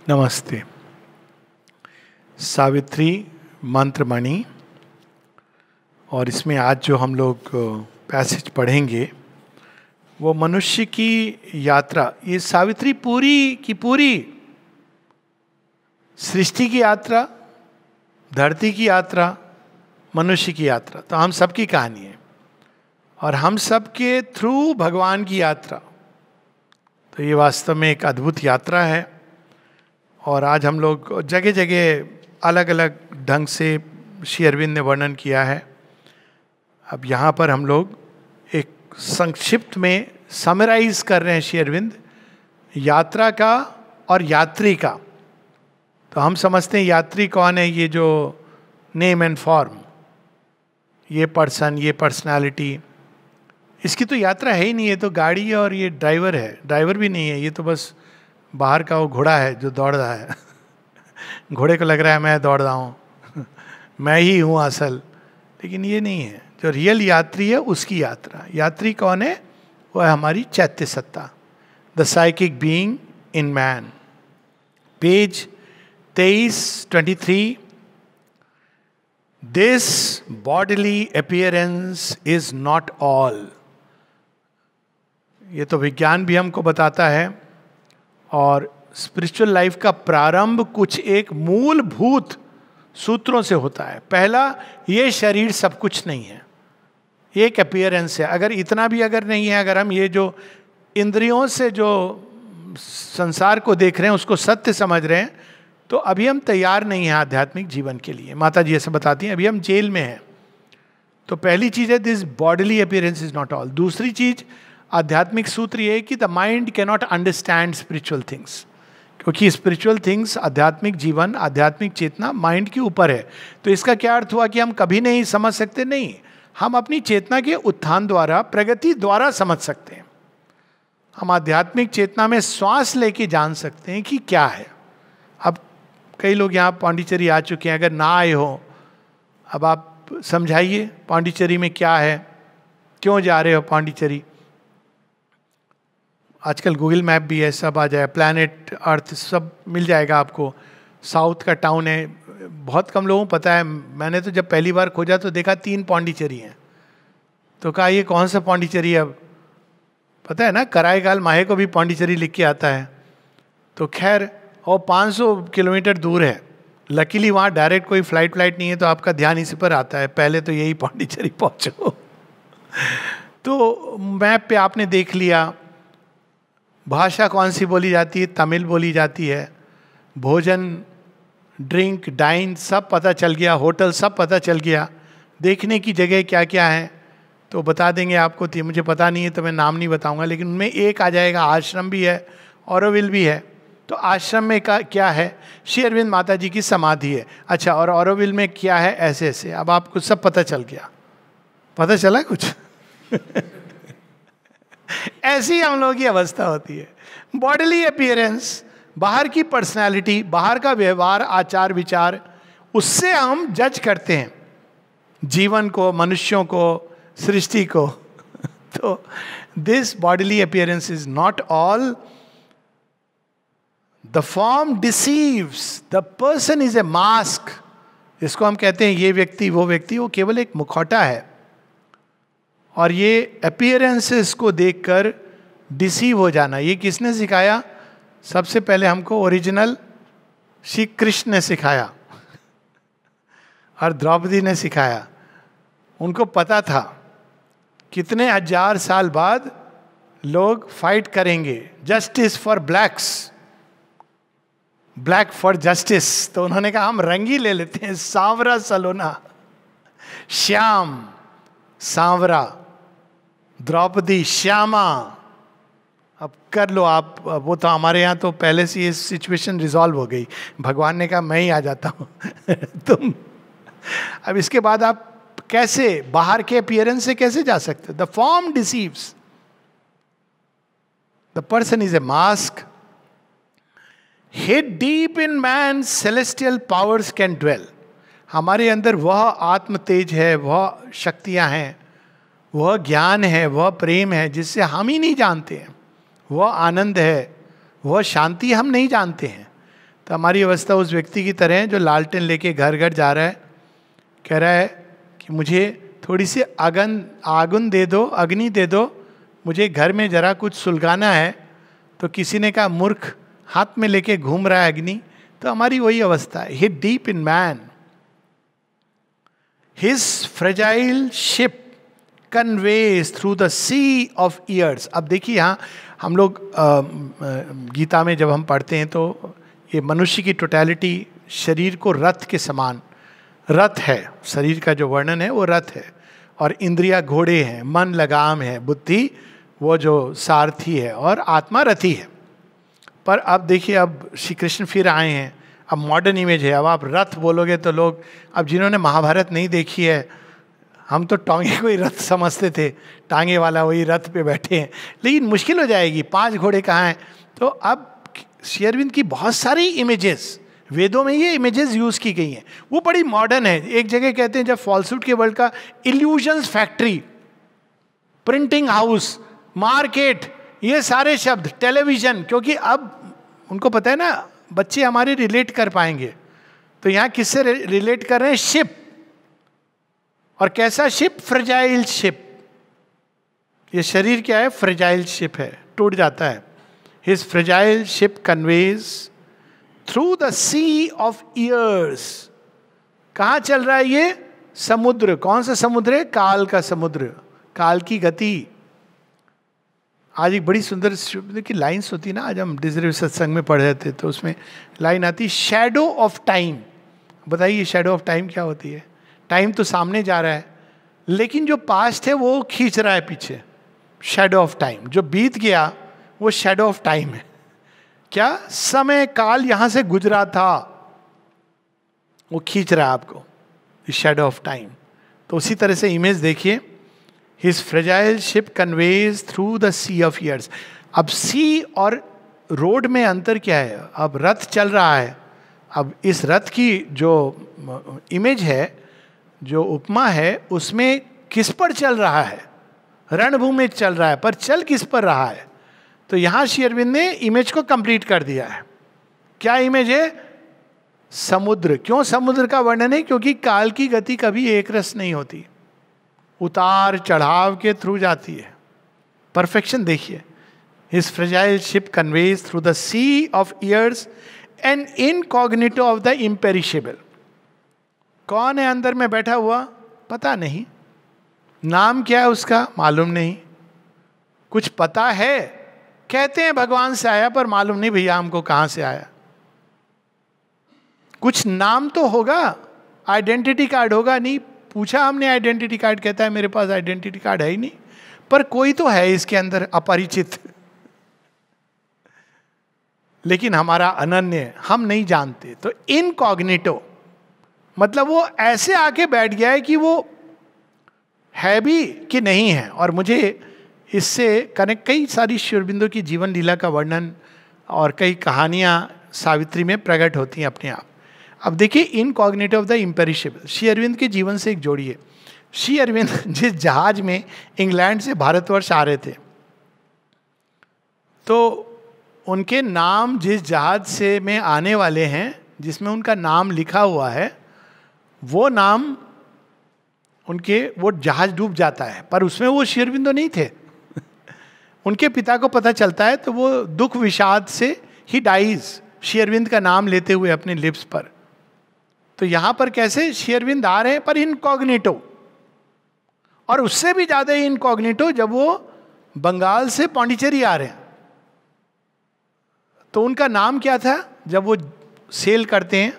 नमस्ते। सावित्री मंत्रमणि, और इसमें आज जो हम लोग पैसेज पढ़ेंगे वो मनुष्य की यात्रा, ये सावित्री पूरी की पूरी सृष्टि की यात्रा, धरती की यात्रा, मनुष्य की यात्रा, तो हम सबकी कहानी है और हम सबके थ्रू भगवान की यात्रा। तो ये वास्तव में एक अद्भुत यात्रा है और आज हम लोग जगह जगह अलग अलग ढंग से श्री अरविंद ने वर्णन किया है। अब यहाँ पर हम लोग एक संक्षिप्त में समराइज कर रहे हैं श्री अरविंद यात्रा का और यात्री का। तो हम समझते हैं यात्री कौन है, ये जो नेम एंड फॉर्म, ये पर्सन, ये पर्सनालिटी, इसकी तो यात्रा है ही नहीं, ये तो गाड़ी है और ये ड्राइवर है, ड्राइवर भी नहीं है, ये तो बस बाहर का वो घोड़ा है जो दौड़ रहा है। घोड़े को लग रहा है मैं दौड़ रहा हूँ, मैं ही हूँ असल, लेकिन ये नहीं है। जो रियल यात्री है उसकी यात्रा। यात्री कौन है? वो है हमारी चैत्य सत्ता, the psychic being in man. Page 23-23। This bodily appearance is not all. ये तो विज्ञान भी हमको बताता है और स्पिरिचुअल लाइफ का प्रारंभ कुछ एक मूलभूत सूत्रों से होता है। पहला, ये शरीर सब कुछ नहीं है, ये एक अपीयरेंस है। अगर इतना भी अगर नहीं है, अगर हम ये जो इंद्रियों से जो संसार को देख रहे हैं उसको सत्य समझ रहे हैं, तो अभी हम तैयार नहीं हैं आध्यात्मिक जीवन के लिए। माता जी ऐसे बताती हैं, अभी हम जेल में हैं। तो पहली चीज है this bodily appearance is not all. दूसरी चीज आध्यात्मिक सूत्र ये है कि the mind can not understand spiritual things, क्योंकि स्पिरिचुअल थिंग्स, आध्यात्मिक जीवन, आध्यात्मिक चेतना माइंड के ऊपर है। तो इसका क्या अर्थ हुआ कि हम कभी नहीं समझ सकते? नहीं, हम अपनी चेतना के उत्थान द्वारा, प्रगति द्वारा समझ सकते हैं। हम आध्यात्मिक चेतना में श्वास लेके जान सकते हैं कि क्या है। अब कई लोग यहाँ पांडिचेरी आ चुके हैं, अगर ना आए हो, अब आप समझाइए पांडिचेरी में क्या है, क्यों जा रहे हो पांडिचेरी। आजकल गूगल मैप भी है, सब आ जाए, प्लैनेट अर्थ सब मिल जाएगा आपको। साउथ का टाउन है, बहुत कम लोगों को पता है। मैंने तो जब पहली बार खोजा तो देखा 3 पांडिचेरी हैं। तो कहा ये कौन सा पांडिचेरी है? अब पता है ना, कराईकाल माहे को भी पांडिचेरी लिख के आता है। तो खैर, और 500 किलोमीटर दूर है। लकीली वहाँ डायरेक्ट कोई फ्लाइट नहीं है, तो आपका ध्यान इसी पर आता है, पहले तो यही पांडिचेरी पहुँचो। तो मैप पे आपने देख लिया, भाषा कौन सी बोली जाती है, तमिल बोली जाती है। भोजन, ड्रिंक, डाइन सब पता चल गया, होटल सब पता चल गया। देखने की जगह क्या क्या है तो बता देंगे आपको। तो मुझे पता नहीं है तो मैं नाम नहीं बताऊंगा, लेकिन उनमें एक आ जाएगा, आश्रम भी है, ऑरोविल भी है। तो आश्रम में का क्या है? श्री अरविंद माता जी की समाधि है। अच्छा, और ऑरोविल में क्या है? ऐसे ऐसे। अब आपको सब पता चल गया, पता चला कुछ? ऐसी हम लोगों की अवस्था होती है। बॉडीली अपीयरेंस, बाहर की पर्सनालिटी, बाहर का व्यवहार, आचार विचार, उससे हम जज करते हैं जीवन को, मनुष्यों को, सृष्टि को। तो this bodily appearance is not all. The form deceives, the person is a mask. इसको हम कहते हैं ये व्यक्ति, वो व्यक्ति, वो केवल एक मुखौटा है। और ये अपीयरेंसेस को देखकर डिसीव हो जाना, ये किसने सिखाया? सबसे पहले हमको ओरिजिनल श्री कृष्ण ने सिखाया और द्रौपदी ने सिखाया। उनको पता था कितने 1000 साल बाद लोग फाइट करेंगे, justice for blacks, black for justice. तो उन्होंने कहा हम रंग ही ले लेते हैं, सांवरा सलोना, श्याम सांवरा, द्रौपदी श्यामा। अब कर लो आप, वो तो हमारे यहाँ तो पहले से ये सिचुएशन रिजॉल्व हो गई। भगवान ने कहा मैं ही आ जाता हूँ तुम। अब इसके बाद आप कैसे बाहर के अपीयरेंस से कैसे जा सकते? The form deceives, the person is a mask. Hid deep in man celestial powers can dwell. हमारे अंदर वह आत्म तेज है, वह शक्तियां हैं, वह ज्ञान है, वह प्रेम है जिससे हम ही नहीं जानते हैं, वह आनंद है, वह शांति हम नहीं जानते हैं। तो हमारी अवस्था उस व्यक्ति की तरह है जो लालटेन लेके घर घर जा रहा है, कह रहा है कि मुझे थोड़ी सी आगुन दे दो, अग्नि दे दो, मुझे घर में जरा कुछ सुलगाना है। तो किसी ने कहा मूर्ख, हाथ में लेके घूम रहा है अग्नि। तो हमारी वही अवस्था है। He deep in man, his fragile ship conveys through the sea of years. अब देखिए यहाँ हम लोग गीता में जब हम पढ़ते हैं तो ये मनुष्य की टोटलिटी शरीर को रथ के समान, रथ है, शरीर का जो वर्णन है वो रथ है, और इंद्रिया घोड़े हैं, मन लगाम है, बुद्धि वो जो सारथी है, और आत्मा रथी है। पर अब देखिए, अब श्री कृष्ण फिर आए हैं, अब मॉडर्न इमेज है। अब आप रथ बोलोगे तो लोग, अब जिन्होंने महाभारत नहीं देखी है, हम तो टांगे को ही रथ समझते थे, टांगे वाला वही रथ पे बैठे हैं, लेकिन मुश्किल हो जाएगी, 5 घोड़े कहाँ हैं। तो अब श्री अरविंद की बहुत सारी इमेजेस, वेदों में ये इमेजेस यूज की गई हैं, वो बड़ी मॉडर्न है। एक जगह कहते हैं जब फॉल्सूट के वर्ल्ड का illusions factory, printing house, market, ये सारे शब्द, टेलीविजन, क्योंकि अब उनको पता है ना बच्चे हमारे रिलेट कर पाएंगे। तो यहाँ किससे रिलेट कर रहे हैं? शिप। और कैसा शिप? Fragile ship. ये शरीर क्या है? फ्रेजाइल शिप है, टूट जाता है। His fragile ship conveys through the sea of years. कहाँ चल रहा है ये? समुद्र। कौन सा समुद्र है? काल का समुद्र, काल की गति। आज एक बड़ी सुंदर की लाइन्स होती है ना, आज हम डिजर्व सत्संग में पढ़ रहे थे तो उसमें लाइन आती, शैडो ऑफ टाइम। बताइए शैडो ऑफ टाइम क्या होती है? टाइम तो सामने जा रहा है, लेकिन जो पास्ट है वो खींच रहा है पीछे। शैडो ऑफ टाइम, जो बीत गया वो शैडो ऑफ टाइम है। क्या? समय काल यहां से गुजरा था, वो खींच रहा है आपको, शैडो ऑफ टाइम। तो उसी तरह से इमेज देखिए, his fragile ship conveys through the sea of years. अब सी और रोड में अंतर क्या है? अब रथ चल रहा है, अब इस रथ की जो इमेज है, जो उपमा है, उसमें किस पर चल रहा है? रणभूमि में चल रहा है, पर चल किस पर रहा है? तो यहां श्री अरविंद ने इमेज को कंप्लीट कर दिया है। क्या इमेज है? समुद्र। क्यों समुद्र का वर्णन है? क्योंकि काल की गति कभी एक रस नहीं होती, उतार चढ़ाव के थ्रू जाती है। परफेक्शन देखिए, his fragile ship conveys through the sea of years and incognito of the imperishable. कौन है अंदर में बैठा हुआ? पता नहीं। नाम क्या है उसका? मालूम नहीं। कुछ पता है, कहते हैं भगवान से आया, पर मालूम नहीं भैया हमको कहां से आया। कुछ नाम तो होगा, आइडेंटिटी कार्ड होगा, नहीं पूछा हमने आइडेंटिटी कार्ड, कहता है मेरे पास आइडेंटिटी कार्ड है ही नहीं, पर कोई तो है इसके अंदर अपरिचित, लेकिन हमारा अनन्य, हम नहीं जानते। तो इनकॉग्निटो मतलब वो ऐसे आके बैठ गया है कि वो है भी कि नहीं है। और मुझे इससे कनेक्ट कई सारी श्री अरबिंदो की जीवन लीला का वर्णन और कई कहानियां सावित्री में प्रकट होती हैं अपने आप। अब देखिए, incognito of the imperishable, Shri Aurobindo के जीवन से एक जोड़िए। श्री अरविंद जिस जहाज में इंग्लैंड से भारतवर्ष आ रहे थे, तो उनके नाम जिस जहाज से में आने वाले हैं, जिसमें उनका नाम लिखा हुआ है, वो नाम उनके, वो जहाज डूब जाता है, पर उसमें वो श्री अरविंदो नहीं थे। उनके पिता को पता चलता है तो वो दुख विषाद से ही डाइज, श्री अरविंद का नाम लेते हुए अपने लिप्स पर। तो यहां पर कैसे श्री अरविंद आ रहे हैं, पर इनकॉग्निटो, और उससे भी ज्यादा इनकॉग्निटो जब वो बंगाल से पौंडीचेरी आ रहे हैं। तो उनका नाम क्या था जब वो सेल करते हैं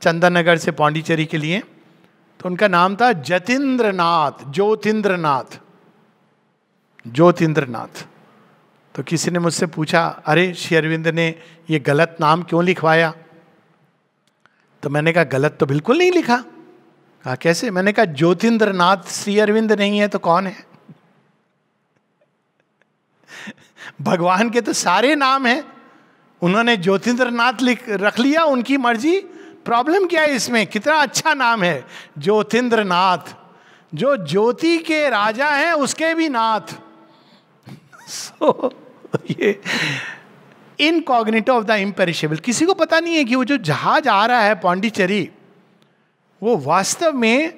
चंदननगर से पौंडीचेरी के लिए? तो उनका नाम था जतीन्द्रनाथ, ज्योतिन्द्रनाथ, ज्योतिन्द्रनाथ। तो किसी ने मुझसे पूछा, अरे श्री अरविंद ने ये गलत नाम क्यों लिखवाया? तो मैंने कहा गलत तो बिल्कुल नहीं लिखा। कहा कैसे? मैंने कहा ज्योतिन्द्रनाथ श्री अरविंद नहीं है तो कौन है? भगवान के तो सारे नाम हैं, उन्होंने ज्योतिन्द्रनाथ रख लिया, उनकी मर्जी। प्रॉब्लम क्या है इसमें? कितना अच्छा नाम है ज्योतिन्द्रनाथ, जो ज्योति के राजा हैं उसके भी नाथ। सो ये इनकॉग्निटो ऑफ द इम्पेरिशेबल। किसी को पता नहीं है कि वो जो जहाज आ रहा है पौंडीचेरी, वो वास्तव में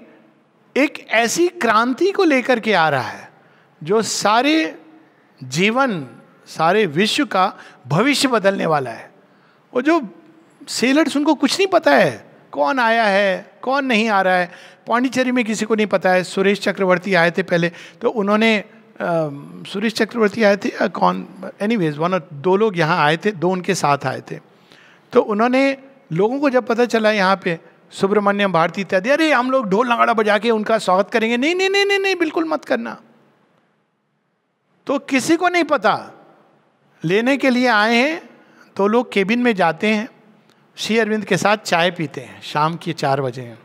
एक ऐसी क्रांति को लेकर के आ रहा है जो सारे जीवन, सारे विश्व का भविष्य बदलने वाला है। वो जो सेलर्स, उनको कुछ नहीं पता है कौन आया है कौन नहीं आ रहा है। पौंडीचेरी में किसी को नहीं पता है। सुरेश चक्रवर्ती आए थे पहले, तो उन्होंने सुरेश चक्रवर्ती आए थे या कौन, एनीवेज दो लोग यहाँ आए थे, दो उनके साथ आए थे। तो उन्होंने लोगों को जब पता चला यहाँ पे सुब्रमण्यम भारती इत्यादि, अरे हम लोग ढोल नगाड़ा बजा के उनका स्वागत करेंगे, नहीं नहीं नहीं नहीं नहीं, बिल्कुल मत करना। तो किसी को नहीं पता, लेने के लिए आए हैं। तो लोग केबिन में जाते हैं, श्री अरविंद के साथ चाय पीते हैं, शाम के 4 बजे हैं।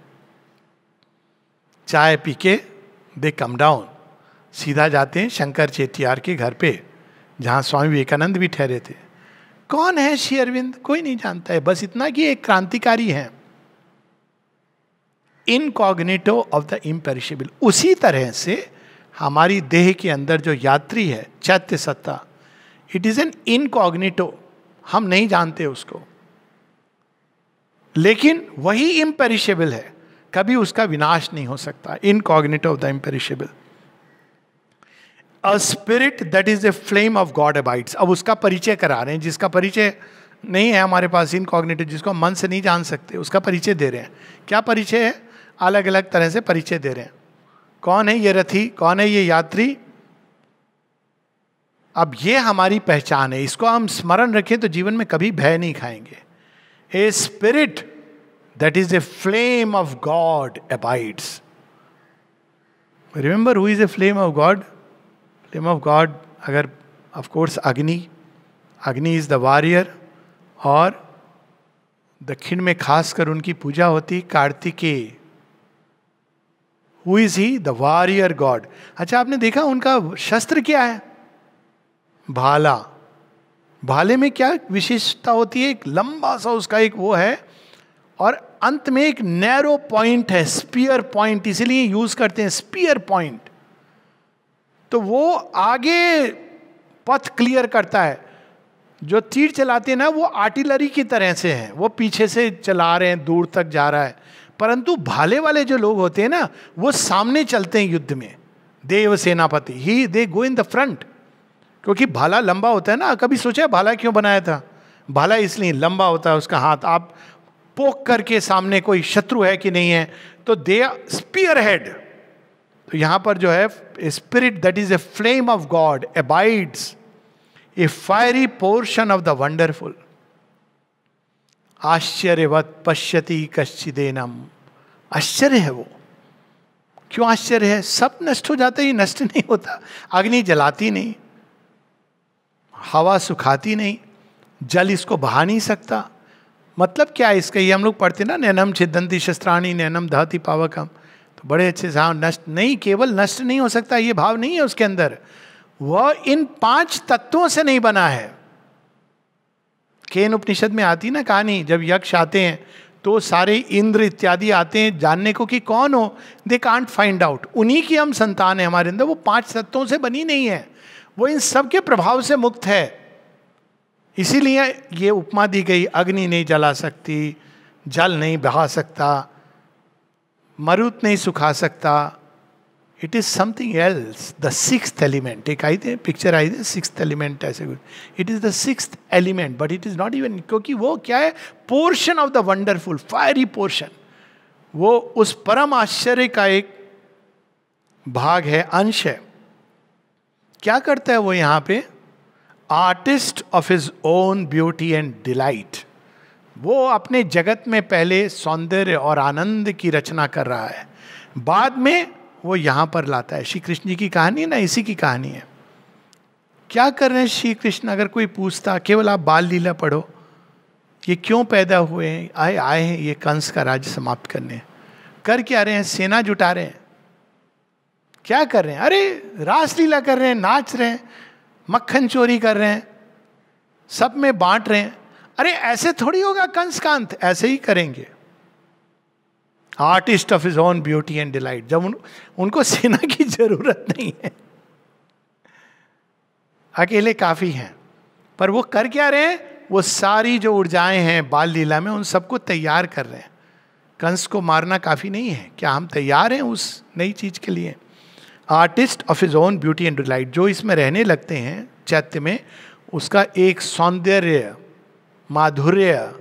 चाय पी के दे कम डाउन, सीधा जाते हैं शंकर चेटियार के घर पे, जहाँ स्वामी विवेकानंद भी ठहरे थे। कौन है श्री अरविंद, कोई नहीं जानता है, बस इतना कि एक क्रांतिकारी हैं। Incognito of the imperishable. उसी तरह से हमारी देह के अंदर जो यात्री है चैत्य सत्ता, इट इज एन इनकॉग्निटो, हम नहीं जानते उसको, लेकिन वही इम्पेरिशेबल है, कभी उसका विनाश नहीं हो सकता। Incognito of the imperishable. A spirit that is a flame of God abides. अब उसका परिचय करा रहे हैं, जिसका परिचय नहीं है हमारे पास, इनकॉग्निटो, जिसको हम मन से नहीं जान सकते, उसका परिचय दे रहे हैं। क्या परिचय है? अलग अलग तरह से परिचय दे रहे हैं। कौन है ये रथी, कौन है ये यात्री? अब ये हमारी पहचान है, इसको हम स्मरण रखें तो जीवन में कभी भय नहीं खाएंगे। A spirit that is a flame of God abides. Remember who is a flame of God? Flame of God, अगर ऑफ कोर्स अग्नि, अग्नि इज द वॉरियर, और दक्षिण में खासकर उनकी पूजा होती Kartikeya. Who is he? The warrior God. अच्छा, आपने देखा उनका शस्त्र क्या है? भाला। भाले में क्या विशेषता होती है? एक लंबा सा उसका एक वो है, और अंत में एक नैरो पॉइंट है, स्पीयर पॉइंट, इसीलिए यूज करते हैं स्पीयर पॉइंट। तो वो आगे पथ क्लियर करता है। जो तीर चलाते हैं ना, वो आर्टिलरी की तरह से है, वो पीछे से चला रहे हैं, दूर तक जा रहा है। परंतु भाले वाले जो लोग होते हैं ना, वो सामने चलते हैं युद्ध में। देव सेनापति ही, दे गो इन द फ्रंट, क्योंकि भाला लंबा होता है ना। कभी सोचा भाला क्यों बनाया था? भाला इसलिए लंबा होता है उसका हाथ, आप पोक करके सामने कोई शत्रु है कि नहीं है, तो दे स्पीयर हेड। तो यहां पर जो है, spirit that is a flame of God abides, a fiery portion of the wonderful. आश्चर्यवत पश्यति कश्चिदेनम। आश्चर्य है वो। क्यों आश्चर्य है? सब नष्ट हो जाता है, ये नष्ट नहीं होता। अग्नि जलाती नहीं, हवा सुखाती नहीं, जल इसको बहा नहीं सकता। मतलब क्या है इसका? ये हम लोग पढ़ते ना, नैनम छिदंती शस्त्राणी नैनम दहति पावकम, तो बड़े अच्छे से, हाँ, नष्ट नहीं, केवल नष्ट नहीं हो सकता, ये भाव नहीं है उसके अंदर। वह इन 5 तत्वों से नहीं बना है। केन उपनिषद में आती ना कहानी, जब यक्ष आते हैं तो सारे इंद्र इत्यादि आते हैं जानने को कि कौन हो, दे कांट फाइंड आउट। उन्हीं की हम संतान है हमारे अंदर। वो 5 तत्वों से बनी नहीं है, वो इन सब के प्रभाव से मुक्त है। इसीलिए ये उपमा दी गई, अग्नि नहीं जला सकती, जल नहीं बहा सकता, मरुत नहीं सुखा सकता। It is something else, the 6th element. एक आई थी पिक्चर, आई थी 6th एलिमेंट ऐसे कुछ। It is the 6th element, but it is not even, क्योंकि वो क्या है? Portion of the wonderful, fiery portion. वो उस परम आश्चर्य का एक भाग है, अंश है। क्या करता है वो यहाँ पे? Artist of his own beauty and delight. वो अपने जगत में पहले सौंदर्य और आनंद की रचना कर रहा है, बाद में वो यहाँ पर लाता है। श्री कृष्ण जी की कहानी ना, इसी की कहानी है। क्या कर रहे हैं श्री कृष्ण? अगर कोई पूछता, केवल आप बाल लीला पढ़ो, ये क्यों पैदा हुए हैं? आए हैं ये कंस का राज्य समाप्त करने। कर क्या रहे हैं? सेना जुटा रहे हैं। क्या कर रहे हैं? अरे रास लीला कर रहे हैं, नाच रहे हैं, मक्खन चोरी कर रहे हैं, सब में बांट रहे हैं। अरे ऐसे थोड़ी होगा कंस का अंत, ऐसे ही करेंगे। Artist of his own beauty and delight. जब उनको सेना की जरूरत नहीं है, अकेले काफी हैं। पर वो कर क्या रहे हैं? वो सारी जो ऊर्जाएं हैं बाल लीला में, उन सबको तैयार कर रहे हैं। कंस को मारना काफी नहीं है, क्या हम तैयार हैं उस नई चीज के लिए? Artist of his own beauty and delight, जो इसमें रहने लगते हैं चैत्य में, उसका एक सौंदर्य, माधुर्य,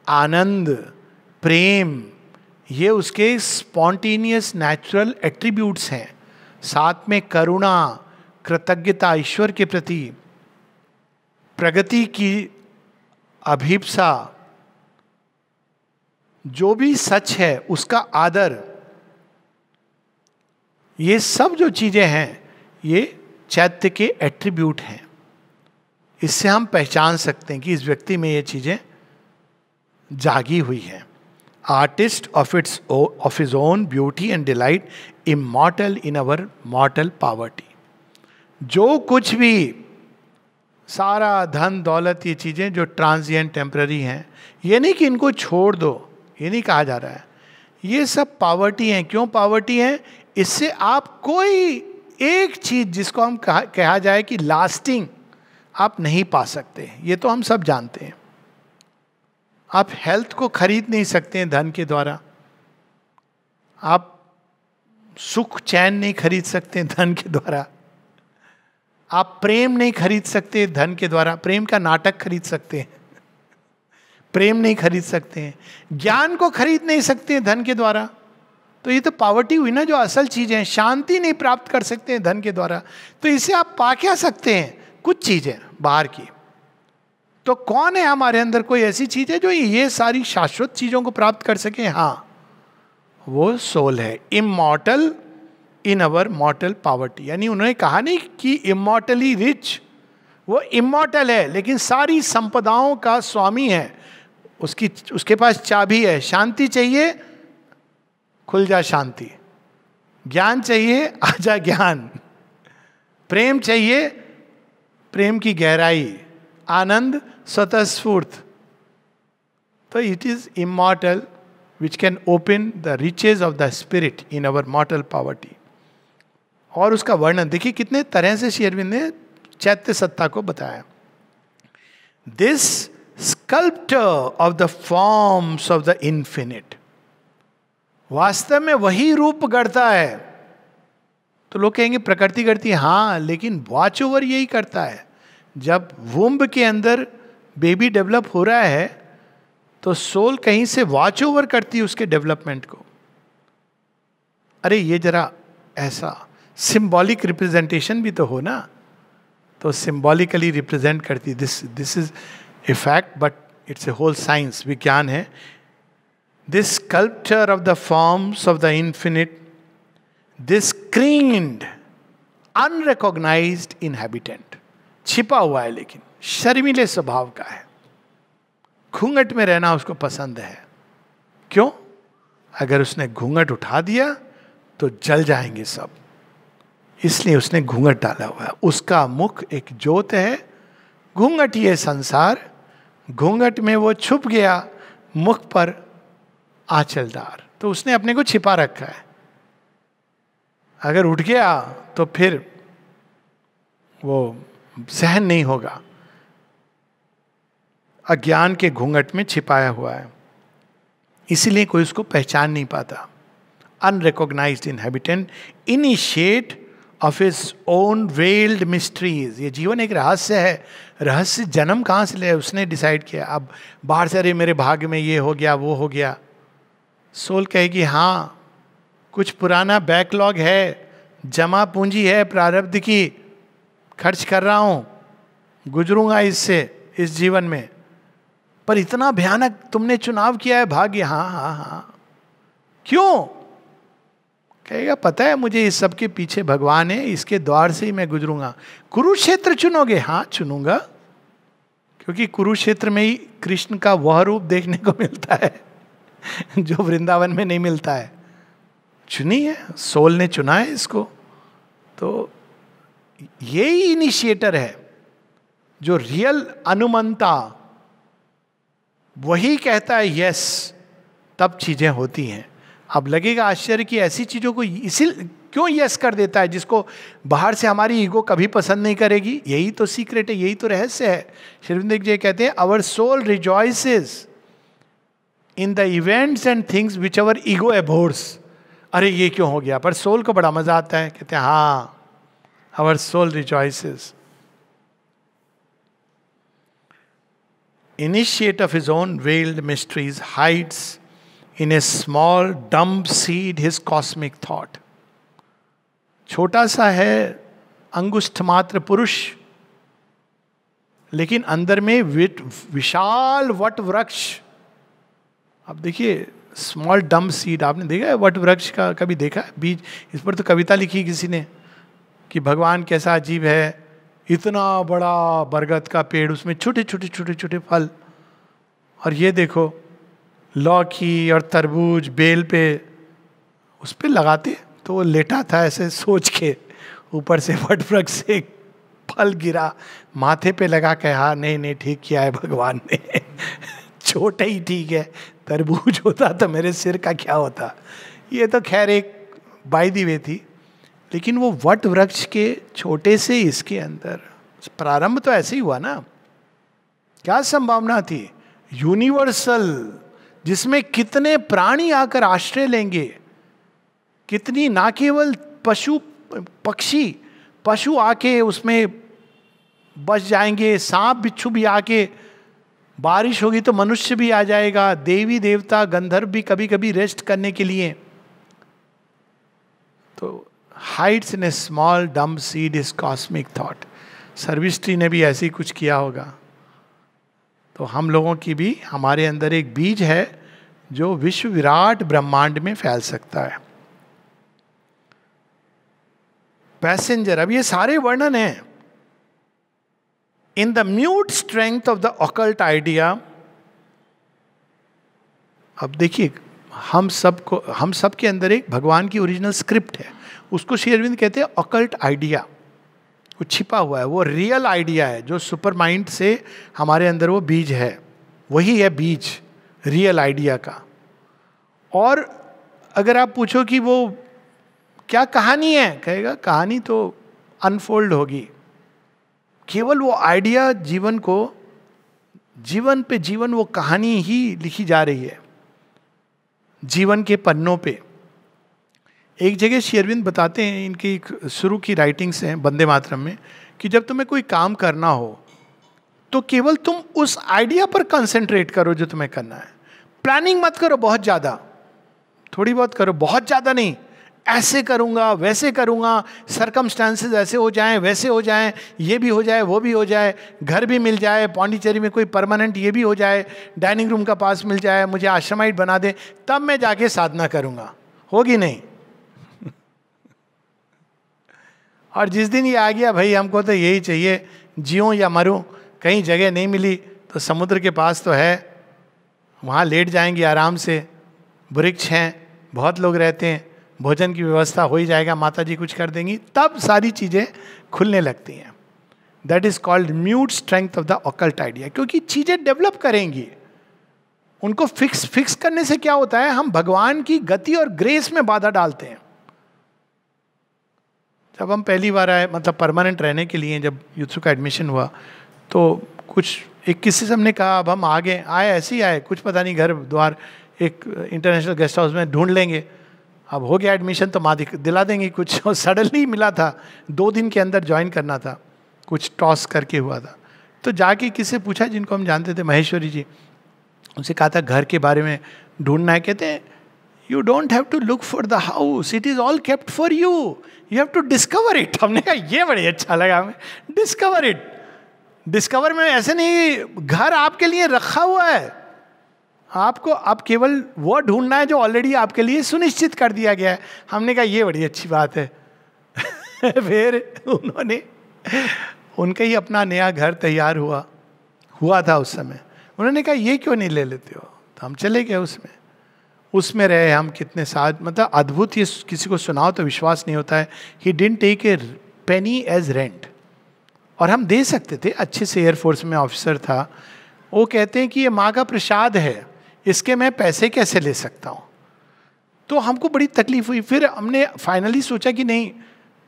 आनंद, प्रेम, ये उसके स्पॉन्टेनियस नेचुरल एट्रीब्यूट्स हैं। साथ में करुणा, कृतज्ञता ईश्वर के प्रति, प्रगति की अभिप्सा, जो भी सच है उसका आदर, ये सब जो चीजें हैं ये चैत्य के एट्रीब्यूट हैं। इससे हम पहचान सकते हैं कि इस व्यक्ति में ये चीजें जागी हुई हैं। Artist of his own beauty and delight, immortal in our mortal poverty. जो कुछ भी सारा धन दौलत, ये चीजें जो ट्रांजिएंट टेम्पररी हैं, ये नहीं कि इनको छोड़ दो, ये नहीं कहा जा रहा है। ये सब पावर्टी हैं। क्यों पावर्टी हैं? इससे आप कोई एक चीज जिसको हम कहा जाए कि लास्टिंग, आप नहीं पा सकते। ये तो हम सब जानते हैं। आप हेल्थ को खरीद नहीं सकते हैं धन के द्वारा, आप सुख चैन नहीं खरीद सकते हैं धन के द्वारा, आप प्रेम नहीं खरीद सकते धन के द्वारा। प्रेम का नाटक खरीद सकते हैं, प्रेम नहीं खरीद सकते हैं। ज्ञान को खरीद नहीं सकते हैं धन के द्वारा। तो ये तो पावर्टी हुई ना, जो असल चीजें हैं। शांति नहीं प्राप्त कर सकते हैं धन के द्वारा। तो इसे आप पा क्या सकते हैं? कुछ चीजें बाहर की। तो कौन है हमारे अंदर कोई ऐसी चीज है जो ये सारी शाश्वत चीजों को प्राप्त कर सके? हाँ, वो सोल है, immortal in our mortal poverty. यानी उन्होंने कहा नहीं कि इमॉर्टली रिच, वो इमॉर्टल है लेकिन सारी संपदाओं का स्वामी है। उसके पास चाबी है। शांति चाहिए, खुल जा शांति। ज्ञान चाहिए, आजा ज्ञान। प्रेम चाहिए, प्रेम की गहराई। आनंद, स्वतःस्फूर्त। तो it is immortal which can open the riches of the spirit in our mortal poverty. और उसका वर्णन देखिए कितने तरह से श्री अरविंद ने चैत्य सत्ता को बताया। This sculptor of the forms of the infinite, वास्तव में वही रूप गढ़ता है। तो लोग कहेंगे प्रकृति करती है, हाँ, लेकिन वॉच ओवर यही करता है। जब वुम्ब के अंदर बेबी डेवलप हो रहा है तो सोल कहीं से वॉच ओवर करती है उसके डेवलपमेंट को। अरे ये जरा ऐसा सिंबॉलिक रिप्रेजेंटेशन भी तो हो ना, तो सिंबॉलिकली रिप्रेजेंट करती। This is a fact, but it's a whole science, विज्ञान है। This sculpture of the forms of the infinite, this screened unrecognized inhabitant, छिपा हुआ है लेकिन शर्मीले स्वभाव का है। घूंघट में रहना उसको पसंद है। क्यों? अगर उसने घूंघट उठा दिया तो जल जाएंगे सब, इसलिए उसने घूंघट डाला हुआ है। उसका मुख एक ज्योत है, घूंघट ये संसार, घूंघट में वो छुप गया, मुख पर आंचलदार। तो उसने अपने को छिपा रखा है। अगर उठ गया तो फिर वो सहन नहीं होगा। अज्ञान के घूंघट में छिपाया हुआ है, इसीलिए कोई उसको पहचान नहीं पाता। Unrecognised inhabitant, initiate of his own weld mysteries. ये जीवन एक रहस्य है। रहस्य जन्म कहाँ से ले? उसने डिसाइड किया। अब बाहर से अरे मेरे भाग्य में ये हो गया, वो हो गया। सोल कहेगी हाँ, कुछ पुराना बैकलॉग है, जमा पूंजी है प्रारब्ध की, खर्च कर रहा हूँ, गुजरूंगा इससे इस जीवन में। पर इतना भयानक तुमने चुनाव किया है भाग्य। हाँ हाँ हाँ। क्यों? कहेगा पता है मुझे इस सब के पीछे भगवान है, इसके द्वार से ही मैं गुजरूंगा। कुरुक्षेत्र चुनोगे? हाँ चुनूंगा, क्योंकि कुरुक्षेत्र में ही कृष्ण का वह रूप देखने को मिलता है जो वृंदावन में नहीं मिलता है। चुनी है, सोल ने चुना है इसको। तो यही इनिशिएटर है जो रियल अनुमंता, वही कहता है यस, तब चीजें होती हैं। अब लगेगा आश्चर्य कि ऐसी चीजों को इसी क्यों यस कर देता है, जिसको बाहर से हमारी ईगो कभी पसंद नहीं करेगी? यही तो सीक्रेट है, यही तो रहस्य है। श्री अरविंद जी कहते हैं, our soul rejoices in the events and things which our ego abhors. अरे ये क्यों हो गया, पर सोल को बड़ा मजा आता है। कहते हैं हाँ, our soul rejoices. Initiate of his own veiled mysteries, hides in a small dumb seed his cosmic thought. छोटा सा है अंगुष्ठ मात्र पुरुष, लेकिन अंदर में विशाल वट वृक्ष। अब देखिए, स्मॉल डम्ब सीड, आपने देखा है वट वृक्ष का, कभी देखा है बीज? इस पर तो कविता लिखी किसी ने कि भगवान कैसा अजीब है, इतना बड़ा बरगद का पेड़, उसमें छोटे छोटे छोटे छोटे फल, और ये देखो लौकी और तरबूज बेल पे उस पे लगाते। तो वो लेटा था ऐसे सोच के, ऊपर से वट वृक्ष से फल गिरा, माथे पे लगा के, हाँ नहीं नहीं ठीक किया है भगवान ने छोटा ही ठीक है, तरबूज होता तो मेरे सिर का क्या होता। ये तो खैर एक बाय द वे थी, लेकिन वो वट वृक्ष के छोटे से इसके अंदर प्रारंभ तो ऐसे ही हुआ ना। क्या संभावना थी, यूनिवर्सल, जिसमें कितने प्राणी आकर आश्रय लेंगे, कितनी, ना केवल पशु पक्षी, पशु आके उसमें बस जाएंगे, सांप बिच्छू भी आके, बारिश होगी तो मनुष्य भी आ जाएगा, देवी देवता गंधर्व भी कभी कभी रेस्ट करने के लिए। तो hides in a small dumb seed his cosmic thought. सर्विस्ट्री ने भी ऐसे ही कुछ किया होगा। तो हम लोगों की भी, हमारे अंदर एक बीज है जो विश्व विराट ब्रह्मांड में फैल सकता है। पैसेंजर, अब ये सारे वर्णन हैं। In the mute strength of the occult idea. अब देखिए, हम सबके अंदर एक भगवान की ओरिजिनल स्क्रिप्ट है, उसको श्री अरविंद कहते हैं ऑकल्ट आइडिया। वो छिपा हुआ है, वो रियल आइडिया है जो सुपर माइंड से हमारे अंदर वो बीज है, वही है बीज रियल आइडिया का। और अगर आप पूछो कि वो क्या कहानी है, कहेगा कहानी तो अनफोल्ड होगी। केवल वो आइडिया जीवन को, जीवन पे जीवन वो कहानी ही लिखी जा रही है जीवन के पन्नों पे। एक जगह श्री अरविंद बताते हैं, इनकी शुरू की राइटिंग्स हैं वंदे मातरम में, कि जब तुम्हें कोई काम करना हो तो केवल तुम उस आइडिया पर कंसंट्रेट करो जो तुम्हें करना है। प्लानिंग मत करो बहुत ज़्यादा, थोड़ी बहुत करो, बहुत ज़्यादा नहीं। ऐसे करूँगा, वैसे करूँगा, सरकमस्टांसेस ऐसे हो जाएं, वैसे हो जाएं, ये भी हो जाए, वो भी हो जाए, घर भी मिल जाए, पौंडीचेरी में कोई परमानेंट ये भी हो जाए, डाइनिंग रूम का पास मिल जाए, मुझे आश्रमाइट बना दे, तब मैं जाके साधना करूँगा। होगी नहीं। और जिस दिन ये आ गया, भाई हमको तो यही चाहिए, जिऊं या मरूं, कहीं जगह नहीं मिली तो समुद्र के पास तो है, वहाँ लेट जाएंगे आराम से, वृक्ष हैं, बहुत लोग रहते हैं, भोजन की व्यवस्था हो ही जाएगा, माता जी कुछ कर देंगी, तब सारी चीज़ें खुलने लगती हैं। That is called mute strength of the occult idea. क्योंकि चीज़ें डेवलप करेंगी, उनको फिक्स करने से क्या होता है, हम भगवान की गति और ग्रेस में बाधा डालते हैं। जब हम पहली बार आए, मतलब परमानेंट रहने के लिए, जब यूथ्सू का एडमिशन हुआ, तो कुछ एक किसी से हमने कहा, अब हम आए ऐसे ही आए, कुछ पता नहीं, घर द्वार एक इंटरनेशनल गेस्ट हाउस में ढूंढ लेंगे, अब हो गया एडमिशन तो माँ दिला देंगी कुछ। और सडनली मिला था, 2 दिन के अंदर ज्वाइन करना था, कुछ टॉस करके हुआ था। तो जाके किसी से पूछा जिनको हम जानते थे, महेश्वरी जी, उनसे कहा था घर के बारे में ढूंढना है। कहते हैं you don't have to look for the house, it is all kept for you, you have to discover it. हमने कहा ये बड़े अच्छा लगा हमें, डिस्कवर इट। डिस्कवर में ऐसे नहीं, घर आपके लिए रखा हुआ है, आपको अब केवल वो ढूंढना है जो ऑलरेडी आपके लिए सुनिश्चित कर दिया गया है। हमने कहा ये बड़ी अच्छी बात है। फिर उन्होंने, उनका ही अपना नया घर तैयार हुआ था उस समय, उन्होंने कहा ये क्यों नहीं ले लेते हो, तो हम चले गए उसमें रहे हम कितने साल, मतलब अद्भुत। ये किसी को सुनाओ तो विश्वास नहीं होता है। He didn't take a penny as rent, और हम दे सकते थे, अच्छे से एयरफोर्स में ऑफिसर था। वो कहते हैं कि ये माँ का प्रसाद है, इसके मैं पैसे कैसे ले सकता हूँ। तो हमको बड़ी तकलीफ हुई। फिर हमने फाइनली सोचा कि नहीं,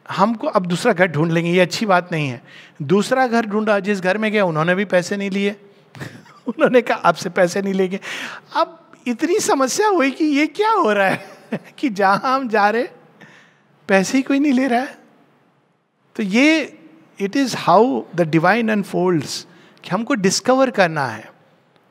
हमको अब दूसरा घर ढूंढ लेंगे, ये अच्छी बात नहीं है। दूसरा घर ढूंढा, जिस घर में गया उन्होंने भी पैसे नहीं लिए उन्होंने कहा आपसे पैसे नहीं लेंगे। अब इतनी समस्या हुई कि ये क्या हो रहा है कि जहां हम जा रहे पैसे ही कोई नहीं ले रहा है। तो ये it is how the divine unfolds, कि हमको डिस्कवर करना है।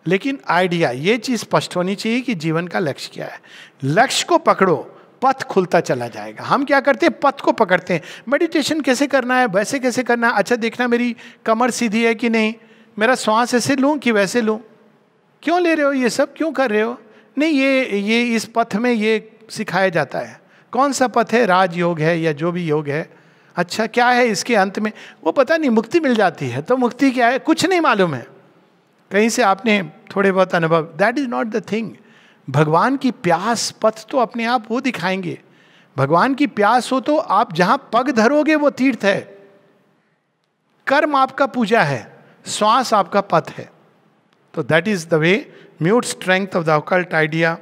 लेकिन आइडिया, ये चीज स्पष्ट होनी चाहिए कि जीवन का लक्ष्य क्या है। लक्ष्य को पकड़ो, पथ खुलता चला जाएगा। हम क्या करते हैं, पथ को पकड़ते हैं। मेडिटेशन कैसे करना है, वैसे कैसे करना है, अच्छा देखना मेरी कमर सीधी है कि नहीं, मेरा श्वास ऐसे लूं कि वैसे लूं। क्यों ले रहे हो ये सब, क्यों कर रहे हो? नहीं, ये इस पथ में ये सिखाया जाता है। कौन सा पथ है, राजयोग है या जो भी योग है। अच्छा क्या है इसके अंत में, वो पता नहीं, मुक्ति मिल जाती है। तो मुक्ति क्या है, कुछ नहीं मालूम है। कहीं से आपने थोड़े बहुत अनुभव, that is not the thing. भगवान की प्यास, पथ तो अपने आप वो दिखाएंगे। भगवान की प्यास हो तो आप जहां पग धरोगे वो तीर्थ है। कर्म आपका पूजा है, श्वास आपका पथ है। तो that is the way, mute strength of the occult idea,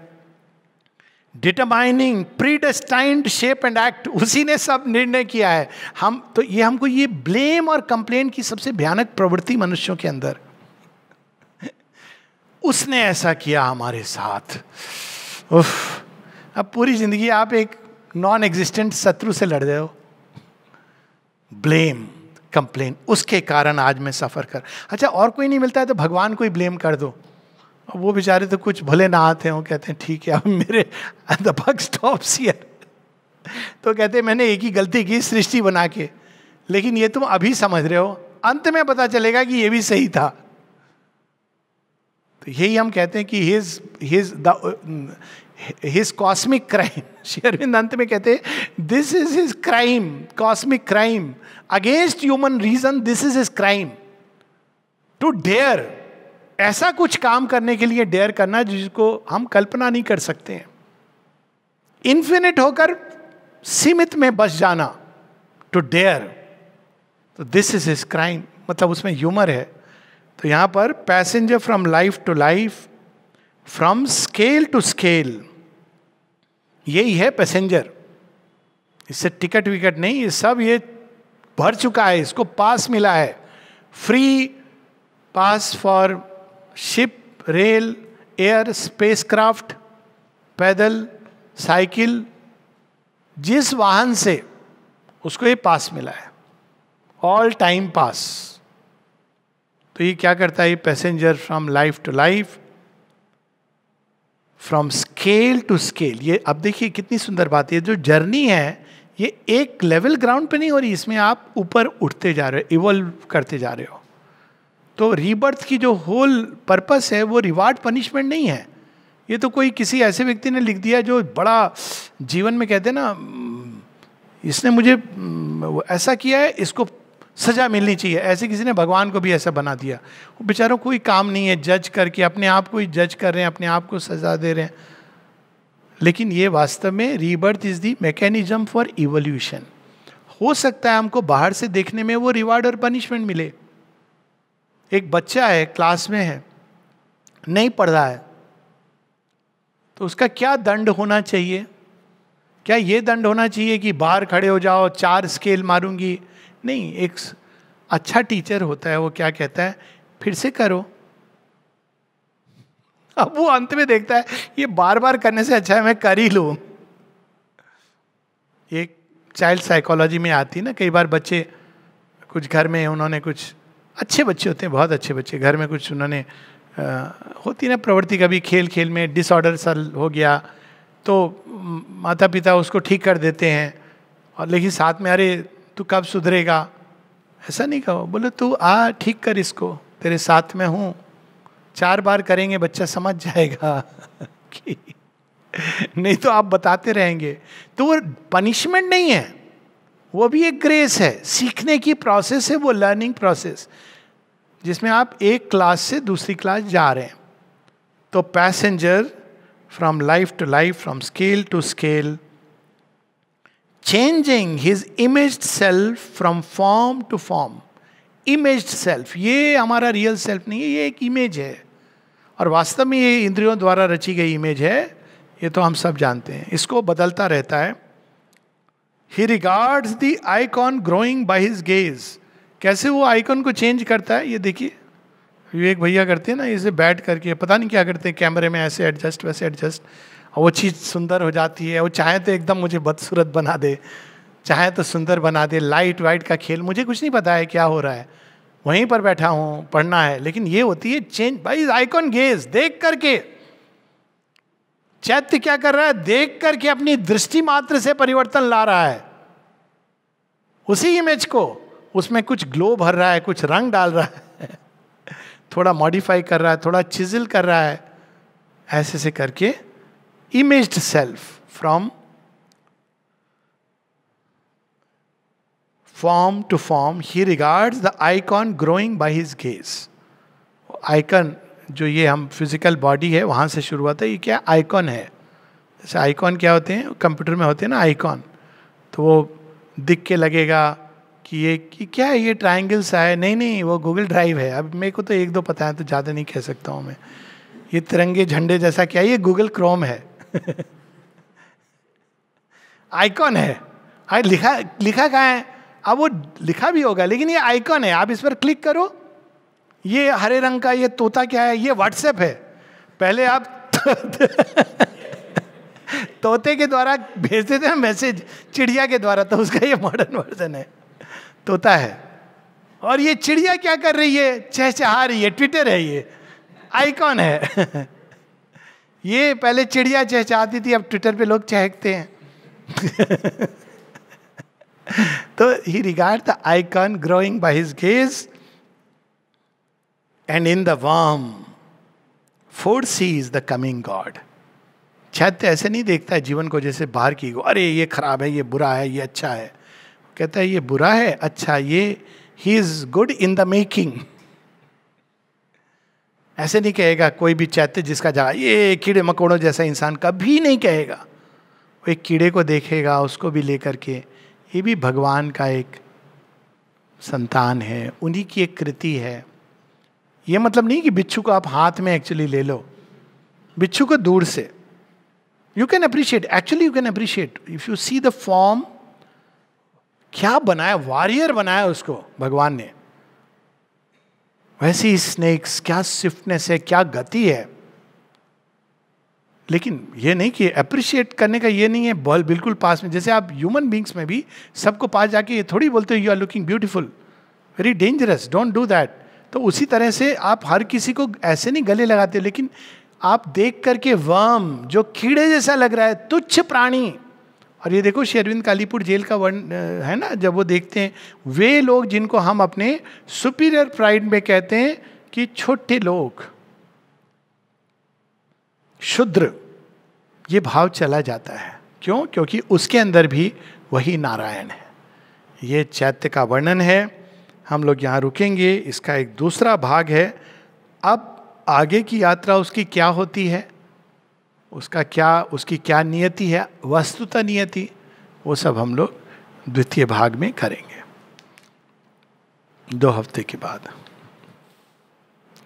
determining predestined shape and act, उसी ने सब निर्णय किया है। हम तो ये, हमको ये ब्लेम और कंप्लेन की सबसे भयानक प्रवृत्ति मनुष्यों के अंदर, उसने ऐसा किया हमारे साथ। उफ, अब पूरी जिंदगी आप एक नॉन एग्जिस्टेंट शत्रु से लड़ रहे हो। ब्लेम, कंप्लेन, उसके कारण आज मैं सफर कर। अच्छा और कोई नहीं मिलता है तो भगवान को ही ब्लेम कर दो। वो बेचारे तो कुछ भले ना आते हैं, वो कहते हैं ठीक है अब मेरे द बक स्टॉप्स हियर। तो कहते हैं मैंने एक ही गलती की सृष्टि बना के, लेकिन ये तुम अभी समझ रहे हो, अंत में पता चलेगा कि ये भी सही था। तो यही हम कहते हैं कि his cosmic crime, Shri Aurobindo अंत में कहते हैं this is his crime, cosmic crime against human reason, this is his crime. To dare, ऐसा कुछ काम करने के लिए डेयर करना जिसको हम कल्पना नहीं कर सकते हैं। इन्फिनिट होकर सीमित में बस जाना, टू डेयर, तो दिस इज हिज क्राइम। मतलब उसमें ह्यूमर है। तो यहां पर passenger from life to life, from scale to scale, यही है पैसेंजर। इससे टिकट विकट नहीं, ये सब ये भर चुका है, इसको पास मिला है, free pass for ship, rail, air, spacecraft, पैदल, साइकिल, जिस वाहन से उसको ये पास मिला है, ऑल टाइम पास। तो ये क्या करता है, passenger from life to life, from scale to scale. ये अब देखिए कितनी सुंदर बात है, जो जर्नी है ये एक लेवल ग्राउंड पे नहीं हो रही, इसमें आप ऊपर उठते जा रहे हो, इवॉल्व करते जा रहे हो। तो रीबर्थ की जो होल पर्पस है वो रिवार्ड पनिशमेंट नहीं है। ये तो कोई किसी ऐसे व्यक्ति ने लिख दिया जो बड़ा जीवन में कहते हैं ना, इसने मुझे ऐसा किया है, इसको सजा मिलनी चाहिए, ऐसे किसी ने भगवान को भी ऐसा बना दिया। वो बेचारों कोई काम नहीं है, जज करके अपने आप को ही जज कर रहे हैं, अपने आप को सजा दे रहे हैं। लेकिन ये वास्तव में rebirth is the mechanism for evolution. हो सकता है हमको बाहर से देखने में वो रिवार्ड और पनिशमेंट मिले। एक बच्चा है, क्लास में है, नहीं पढ़ रहा है, तो उसका क्या दंड होना चाहिए? क्या ये दंड होना चाहिए कि बाहर खड़े हो जाओ, 4 स्केल मारूंगी? नहीं, एक अच्छा टीचर होता है, वो क्या कहता है, फिर से करो। अब वो अंत में देखता है ये बार बार करने से अच्छा है मैं कर ही लूं। एक चाइल्ड साइकोलॉजी में आती है ना, कई बार बच्चे कुछ घर में, उन्होंने कुछ अच्छे बच्चे होते हैं, बहुत अच्छे बच्चे, घर में कुछ उन्होंने होती ना प्रवृत्ति, कभी खेल खेल में डिसऑर्डर सा हो गया तो माता पिता उसको ठीक कर देते हैं, और लेकिन साथ में अरे तू कब सुधरेगा, ऐसा नहीं कहो, बोले तू आ ठीक कर इसको, तेरे साथ में हूँ, 4 बार करेंगे बच्चा समझ जाएगा कि नहीं तो आप बताते रहेंगे। तो वो पनिशमेंट नहीं है, वो भी एक ग्रेस है, सीखने की प्रोसेस है, वो लर्निंग प्रोसेस जिसमें आप एक क्लास से दूसरी क्लास जा रहे हैं। तो passenger from life to life, from scale to scale, changing his imaged self from form to form. Imaged self, ये हमारा रियल सेल्फ नहीं है, ये एक इमेज है, और वास्तव में ये इंद्रियों द्वारा रची गई इमेज है। ये तो हम सब जानते हैं, इसको बदलता रहता है. He regards the icon growing by his gaze. कैसे वो आइकॉन को चेंज करता है, ये देखिए. विवेक भैया करते हैं ना, इसे बैठ करके पता नहीं क्या करते हैं, कैमरे में ऐसे एडजस्ट वैसे एडजस्ट, और वो चीज़ सुंदर हो जाती है. वो चाहे तो एकदम मुझे बदसूरत बना दे, चाहे तो सुंदर बना दे. लाइट वाइट का खेल, मुझे कुछ नहीं पता है क्या हो रहा है, वहीं पर बैठा हूँ, पढ़ना है. लेकिन ये होती है चेंज बाय आइकॉन गेज. देख करके चैत्य क्या कर रहा है, देख करके अपनी दृष्टि मात्र से परिवर्तन ला रहा है. उसी इमेज को उसमें कुछ ग्लो भर रहा है, कुछ रंग डाल रहा है, थोड़ा मॉडिफाई कर रहा है, थोड़ा चिजल कर रहा है. ऐसे से करके imaged self from form to form, he regards the icon growing by his gaze. Icon जो ये हम फिजिकल बॉडी है वहाँ से शुरू होता है. ये क्या आइकॉन है. जैसे आइकॉन क्या होते हैं, कंप्यूटर में होते हैं ना आइकॉन, तो वो दिख के लगेगा कि ये कि क्या है, ये ट्रायंगल सा है. नहीं, वो गूगल ड्राइव है. अब मेरे को तो एक दो पता है, तो ज़्यादा नहीं कह सकता हूँ मैं. ये तिरंगे झंडे जैसा क्या है, ये गूगल क्रोम है. आइकॉन है. लिखा कहाँ है, अब वो लिखा भी होगा, लेकिन ये आइकॉन है. आप इस पर क्लिक करो, ये हरे रंग का ये तोता क्या है, ये व्हाट्सएप है. पहले आप तोते के द्वारा भेजते थे मैसेज, चिड़िया के द्वारा, तो उसका ये मॉडर्न वर्जन है, तोता है. और ये चिड़िया क्या कर रही है, चहचहा रही है. ट्विटर है, ये आइकॉन है. ये पहले चिड़िया चहचहाती थी, अब ट्विटर पे लोग चहकते हैं. तो he regard the icon growing by his gaze and in the worm foresees the coming God. चैत्य ऐसे नहीं देखता है जीवन को जैसे बाहर की, अरे ये खराब है, ये बुरा है, ये अच्छा है. कहता है ये बुरा है, अच्छा, ये he is good in the making. ऐसे नहीं कहेगा कोई भी चैत्य जिसका जा ये कीड़े मकोड़ों जैसा इंसान, कभी नहीं कहेगा. वो एक कीड़े को देखेगा, उसको भी लेकर के, ये भी भगवान का एक संतान है, उन्हीं की एक कृति है. ये मतलब नहीं कि बिच्छू को आप हाथ में एक्चुअली ले लो, बिच्छू को दूर से. You can appreciate, actually you can appreciate if you see the form. क्या बनाया, वॉरियर बनाया उसको भगवान ने. वैसे ही स्नेक्स, क्या स्विफ्टनेस है, क्या गति है. लेकिन ये नहीं कि अप्रिशिएट करने का ये नहीं है बॉल बिल्कुल पास में. जैसे आप ह्यूमन बींग्स में भी सबको पास जाके ये थोड़ी बोलते हो you are looking beautiful, very dangerous, don't do that. तो उसी तरह से आप हर किसी को ऐसे नहीं गले लगाते, लेकिन आप देख करके वर्म, जो कीड़े जैसा लग रहा है, तुच्छ प्राणी. और ये देखो श्री अरविंद कालीपुर जेल का वर्ण है ना, जब वो देखते हैं वे लोग जिनको हम अपने सुपीरियर प्राइड में कहते हैं कि छोटे लोग, शूद्र, ये भाव चला जाता है. क्यों? क्योंकि उसके अंदर भी वही नारायण है. ये चैत्य का वर्णन है. हम लोग यहाँ रुकेंगे, इसका एक दूसरा भाग है. अब आगे की यात्रा उसकी क्या होती है, उसकी क्या नियति है, वस्तुतः नियति, वो सब हम लोग द्वितीय भाग में करेंगे 2 हफ्ते के बाद.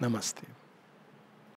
नमस्ते.